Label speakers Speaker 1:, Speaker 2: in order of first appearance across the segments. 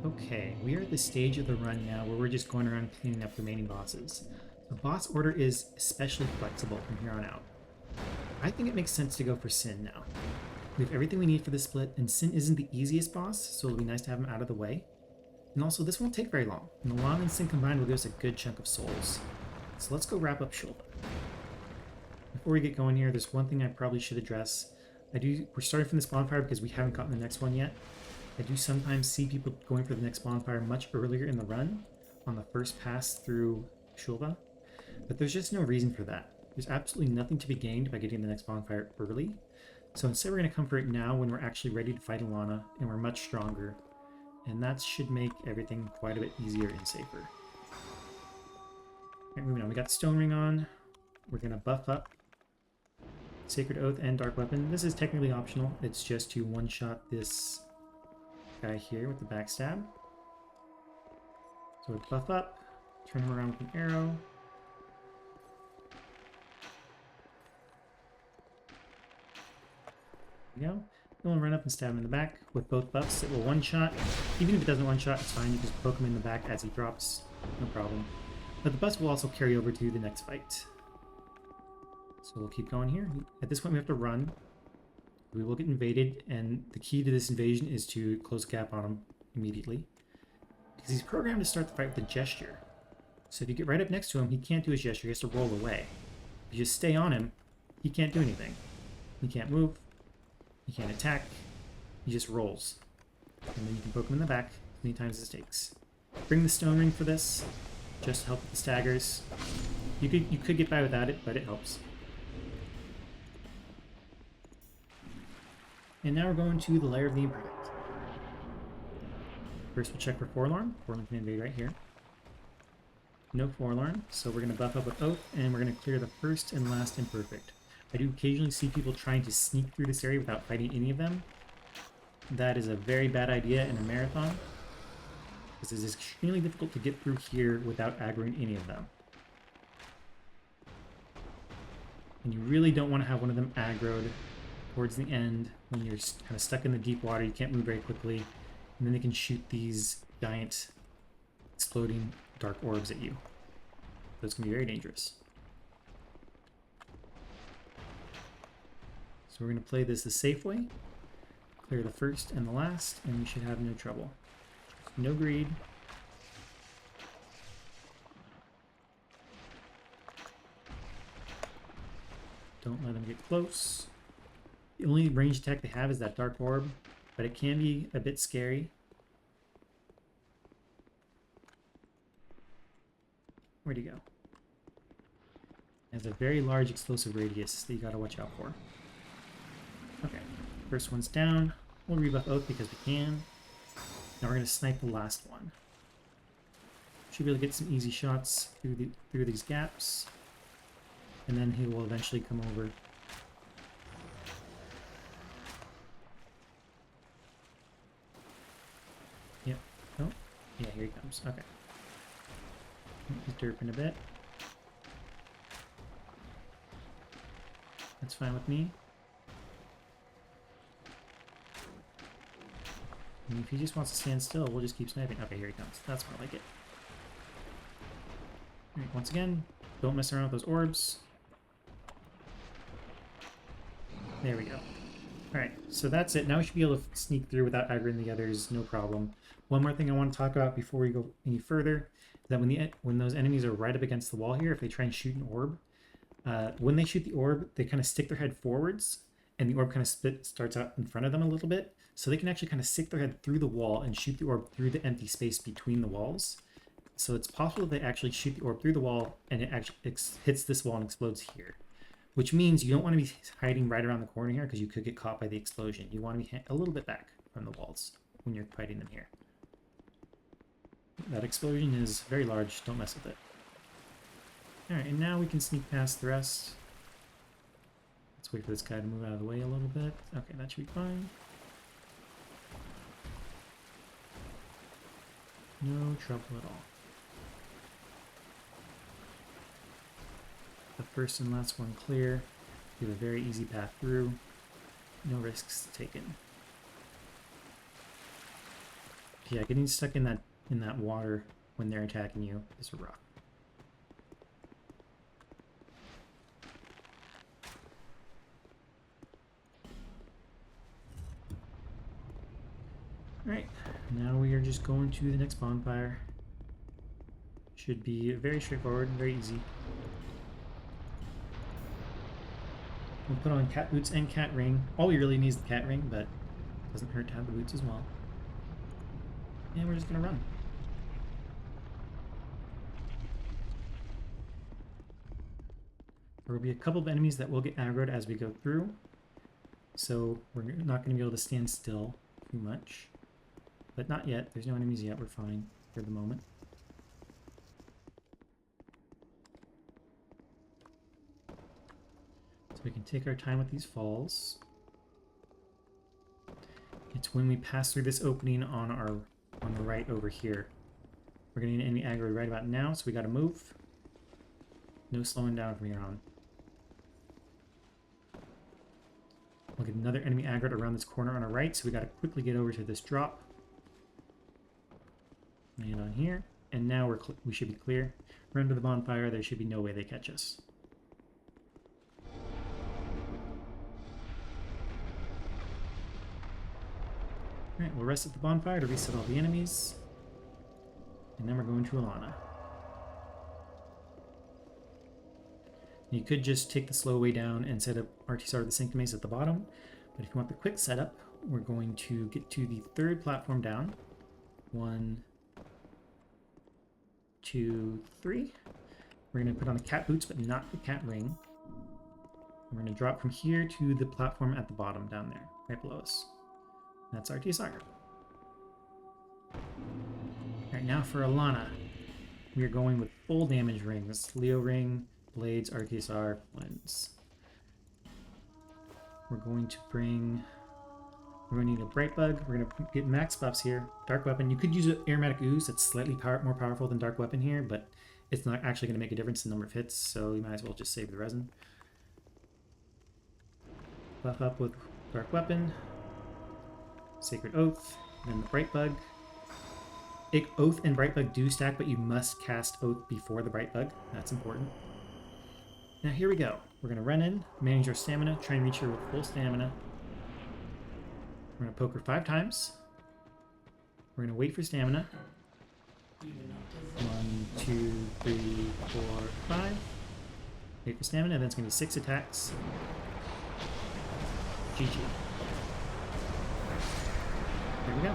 Speaker 1: Okay, we are at the stage of the run now where we're just going around cleaning up remaining bosses. The boss order is especially flexible from here on out. I think it makes sense to go for Sin now. We have everything we need for this split, and Sin isn't the easiest boss, so it'll be nice to have him out of the way. And also, this won't take very long, and Elana and Sin combined will give us a good chunk of souls. So let's go wrap up Shulda. Before we get going here, there's one thing I probably should address. We're starting from this bonfire because we haven't gotten the next one yet. I do sometimes see people going for the next bonfire much earlier in the run, on the first pass through Shulda, but there's just no reason for that. There's absolutely nothing to be gained by getting the next bonfire early, so instead we're going to come for it now when we're actually ready to fight Elana, and we're much stronger, and that should make everything quite a bit easier and safer. Alright, moving on. We got Stone Ring on. We're going to buff up Sacred Oath and Dark Weapon. This is technically optional. It's just to one-shot this guy here with the Backstab. So we buff up, turn him around with an arrow. There we go. Then we'll run up and stab him in the back with both buffs. It will one-shot. Even if it doesn't one-shot, it's fine. You just poke him in the back as he drops. No problem. But the buffs will also carry over to the next fight. So we'll keep going here. At this point, we have to run. We will get invaded, and the key to this invasion is to close the gap on him immediately. Because he's programmed to start the fight with a gesture. So if you get right up next to him, he can't do his gesture, he has to roll away. If you just stay on him, he can't do anything. He can't move, he can't attack, he just rolls. And then you can poke him in the back as many times as it takes. Bring the Stone Ring for this, just to help with the staggers. You could get by without it, but it helps. And now we're going to the Lair of the Imperfect. First we'll check for Forlorn. Forlorn can invade right here. No Forlorn, so we're going to buff up with Oath, and we're going to clear the first and last Imperfect. I do occasionally see people trying to sneak through this area without fighting any of them. That is a very bad idea in a marathon, because it is extremely difficult to get through here without aggroing any of them. And you really don't want to have one of them aggroed towards the end when you're kind of stuck in the deep water, you can't move very quickly, and then they can shoot these giant exploding dark orbs at you. So it's going to be very dangerous. So we're going to play this the safe way, clear the first and the last, and we should have no trouble. No greed. Don't let them get close. The only ranged attack they have is that dark orb, but it can be a bit scary. Where'd he go? It has a very large explosive radius that you gotta watch out for. Okay, first one's down. We'll rebuff Oath because we can. Now we're gonna snipe the last one. Should be able to get some easy shots through these gaps, and then he will eventually come over. Yep. Oh, yeah, here he comes. Okay. He's derping a bit. That's fine with me. And if he just wants to stand still, we'll just keep sniping. Okay, here he comes. That's more like it. Alright, once again, don't mess around with those orbs. There we go. Alright, so that's it. Now we should be able to sneak through without aggroing the others, no problem. One more thing I want to talk about before we go any further is that when those enemies are right up against the wall here, if they try and shoot an orb, when they shoot the orb, they kind of stick their head forwards, and the orb kind of starts out in front of them a little bit, so they can actually kind of stick their head through the wall and shoot the orb through the empty space between the walls. So it's possible they actually shoot the orb through the wall, and it actually hits this wall and explodes here. Which means you don't want to be hiding right around the corner here because you could get caught by the explosion. You want to be a little bit back from the walls when you're fighting them here. That explosion is very large, don't mess with it. Alright, and now we can sneak past the rest. Let's wait for this guy to move out of the way a little bit. Okay, that should be fine. No trouble at all. The first and last one clear. We have a very easy path through. No risks taken. Yeah, getting stuck in that water when they're attacking you is rough. Alright, now we are just going to the next bonfire. Should be very straightforward, very easy. We'll put on cat boots and cat ring. All we really need is the cat ring, but it doesn't hurt to have the boots as well. And we're just gonna run. There will be a couple of enemies that will get aggroed as we go through, so we're not going to be able to stand still too much. But not yet. There's no enemies yet. We're fine for the moment. So we can take our time with these falls. It's when we pass through this opening on the right over here. We're getting an enemy aggroed right about now, so we got to move. No slowing down from here on. We'll get another enemy aggroed around this corner on our right, so we got to quickly get over to this drop. Land on here, and now we should be clear. Run to the bonfire. There should be no way they catch us. Alright, we'll rest at the bonfire to reset all the enemies. And then we're going to Elana. You could just take the slow way down and set up RTSR with the Sanctum at the bottom, but if you want the quick setup, we're going to get to the third platform down. 1, 2, 3. We're going to put on the cat boots, but not the cat ring. We're going to drop from here to the platform at the bottom down there, right below us. That's RTSR. Alright, now for Elana. We are going with full damage rings. Leo ring, blades, RTSR, lens. We're going to need a bright bug. We're going to get max buffs here. Dark weapon. You could use an aromatic ooze. That's slightly more powerful than dark weapon here, but it's not actually going to make a difference in the number of hits, so you might as well just save the resin. Buff up with dark weapon. Sacred Oath, and then the Bright Bug. Oath and Bright Bug do stack, but you must cast Oath before the Bright Bug. That's important. Now here we go. We're going to run in, manage our stamina, try and reach her with full stamina. We're going to poke her 5 times. We're going to wait for stamina. 1, 2, 3, 4, 5. Wait for stamina, and then it's going to be 6 attacks. GG. There we go.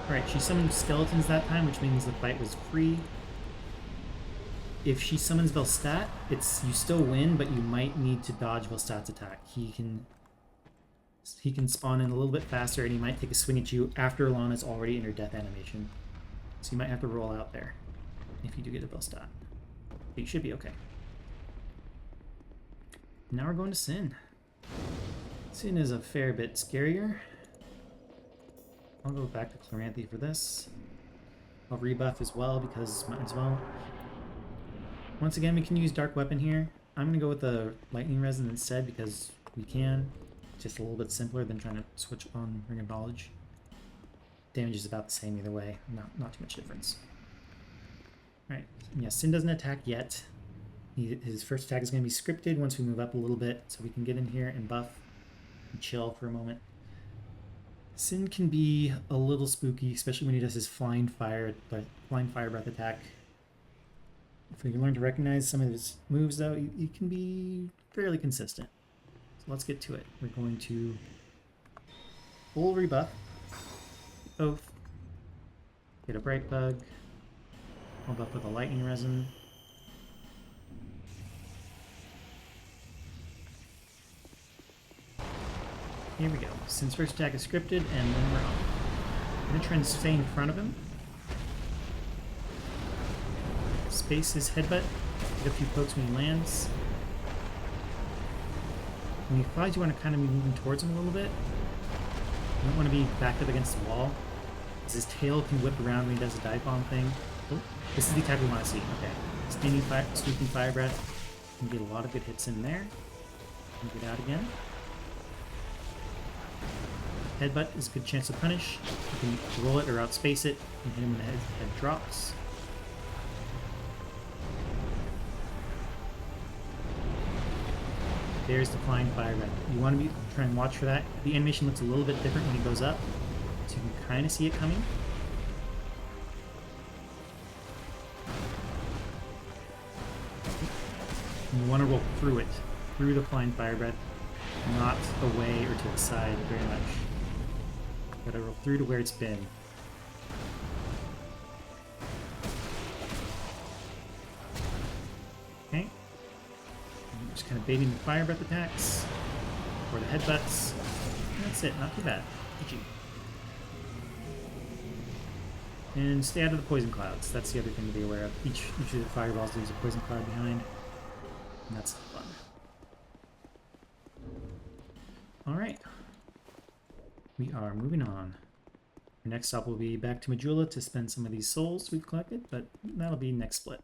Speaker 1: Alright, she summoned skeletons that time, which means the fight was free. If she summons Velstat, you still win, but you might need to dodge Velstat's attack. He can spawn in a little bit faster, and he might take a swing at you after Elana's already in her death animation. So you might have to roll out there if you do get a Velstat. But you should be okay. Now we're going to Sin. Sin is a fair bit scarier. I'll go back to Chloranthy for this. I'll rebuff as well because might as well. Once again, we can use Dark Weapon here. I'm going to go with the Lightning Resin instead because we can. Just a little bit simpler than trying to switch on Ring of Knowledge. Damage is about the same either way. Not too much difference. Alright, yeah, Sin doesn't attack yet. His first attack is going to be scripted once we move up a little bit, so we can get in here and buff and chill for a moment. Sin can be a little spooky, especially when he does his flying fire breath attack. If we can learn to recognize some of his moves, though, he can be fairly consistent. So let's get to it. We're going to full rebuff, Oath, get a Bright Bug, I'll buff with a Lightning Resin. Here we go. Sin's first attack is scripted, and then we're on. I'm going to try and stay in front of him. Space his headbutt. Get a few pokes when he lands. When he flies, you want to kind of be moving towards him a little bit. You don't want to be backed up against the wall, because his tail can whip around when he does a dive bomb thing. Oh, this is the attack we want to see. Okay. Sweeping fire breath. You can get a lot of good hits in there. And get out again. Headbutt is a good chance to punish. You can roll it or outspace it and hit him when the head drops. There's the flying fire red. You want to try and watch for that. The animation looks a little bit different when he goes up, so you can kind of see it coming. And you want to roll through it, through the flying fire red, not away or to the side very much. Gotta roll through to where it's been. Okay. And just kind of baiting the fire breath attacks, or the headbutts. And that's it, not too bad. GG. And stay out of the poison clouds. That's the other thing to be aware of. Each of the fireballs leaves a poison cloud behind. And that's fun. Alright. We are moving on. Our next stop will be back to Majula to spend some of these souls we've collected, but that'll be next split.